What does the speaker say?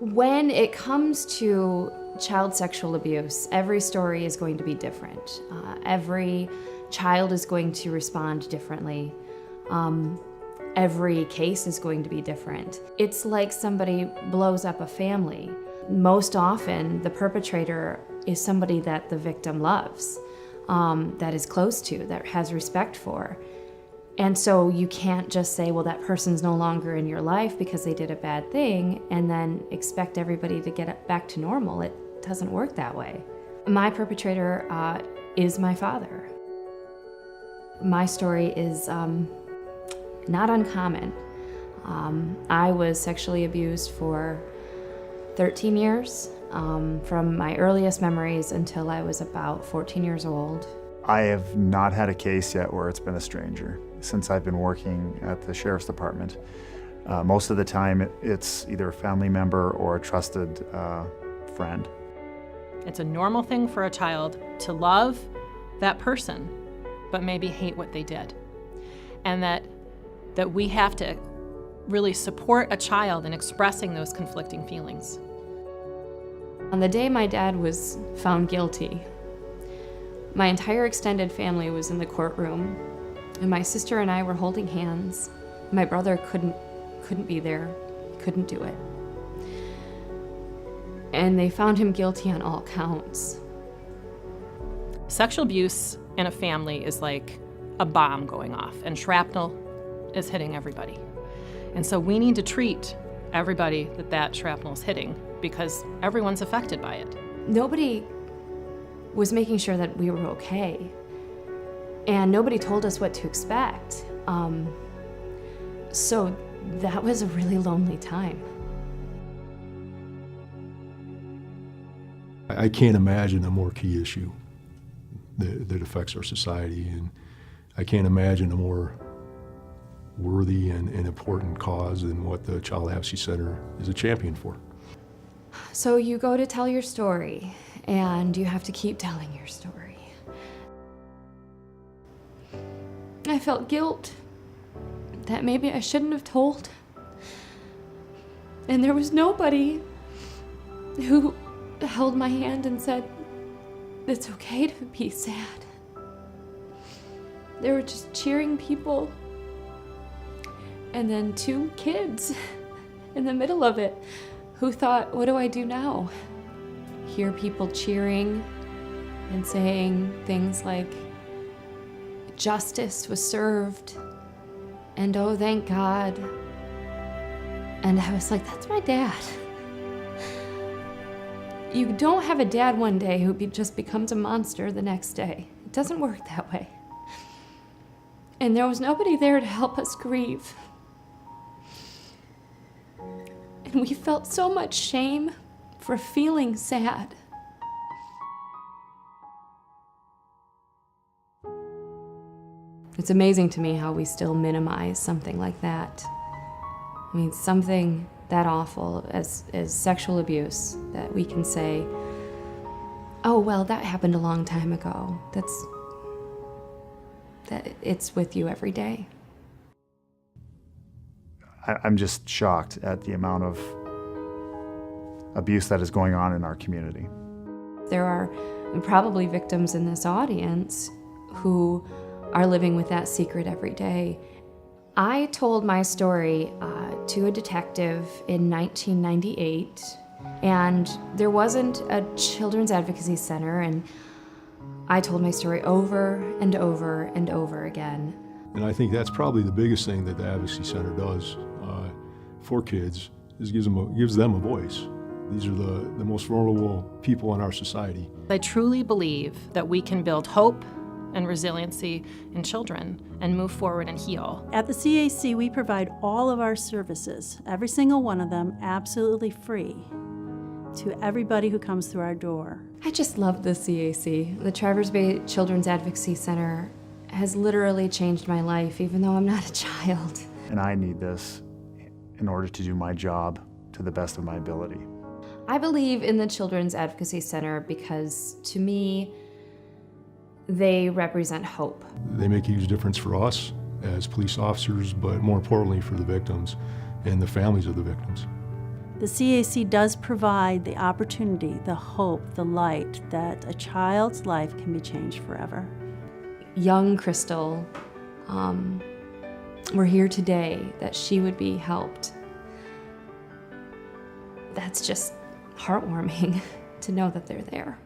When it comes to child sexual abuse, every story is going to be different. Every child is going to respond differently. Every case is going to be different. It's like somebody blows up a family. Most often, the perpetrator is somebody that the victim loves, that is close to, that has respect for. And so you can't just say, well, that person's no longer in your life because they did a bad thing, and then expect everybody to get back to normal. It doesn't work that way. My perpetrator is my father. My story is not uncommon. I was sexually abused for 13 years, from my earliest memories until I was about 14 years old. I have not had a case yet where it's been a stranger since I've been working at the Sheriff's Department. Most of the time it's either a family member or a trusted friend. It's a normal thing for a child to love that person, but maybe hate what they did. And that we have to really support a child in expressing those conflicting feelings. On the day my dad was found guilty, my entire extended family was in the courtroom, and my sister and I were holding hands. My brother couldn't be there, couldn't do it. And they found him guilty on all counts. Sexual abuse in a family is like a bomb going off, and shrapnel is hitting everybody. And so we need to treat everybody that shrapnel is hitting, because everyone's affected by it. Nobody was making sure that we were okay, and nobody told us what to expect. So that was a really lonely time. I can't imagine a more key issue that affects our society, and I can't imagine a more worthy and important cause than what the Child Advocacy Center is a champion for. So you go to tell your story, and you have to keep telling your story. I felt guilt that maybe I shouldn't have told. And there was nobody who held my hand and said, it's okay to be sad. There were just cheering people, and then two kids in the middle of it who thought, what do I do now? Hear people cheering and saying things like, justice was served, and oh, thank God. And I was like, that's my dad. You don't have a dad one day who just becomes a monster the next day. It doesn't work that way. And there was nobody there to help us grieve. And we felt so much shame for feeling sad. It's amazing to me how we still minimize something like that. I mean, something that awful as sexual abuse, that we can say, oh, well, that happened a long time ago. That it's with you every day. I'm just shocked at the amount of abuse that is going on in our community. There are probably victims in this audience who are living with that secret every day. I told my story to a detective in 1998, and there wasn't a children's advocacy center, and I told my story over and over and over again. And I think that's probably the biggest thing that the Advocacy Center does for kids, is gives them a voice. These are the most vulnerable people in our society. I truly believe that we can build hope and resiliency in children and move forward and heal. At the CAC, we provide all of our services, every single one of them, absolutely free to everybody who comes through our door. I just love the CAC. The Traverse Bay Children's Advocacy Center has literally changed my life, even though I'm not a child. And I need this in order to do my job to the best of my ability. I believe in the Children's Advocacy Center because, to me, they represent hope. They make a huge difference for us as police officers, but more importantly for the victims and the families of the victims. The CAC does provide the opportunity, the hope, the light that a child's life can be changed forever. Young Crystal, we're here today that she would be helped. That's just heartwarming to know that they're there.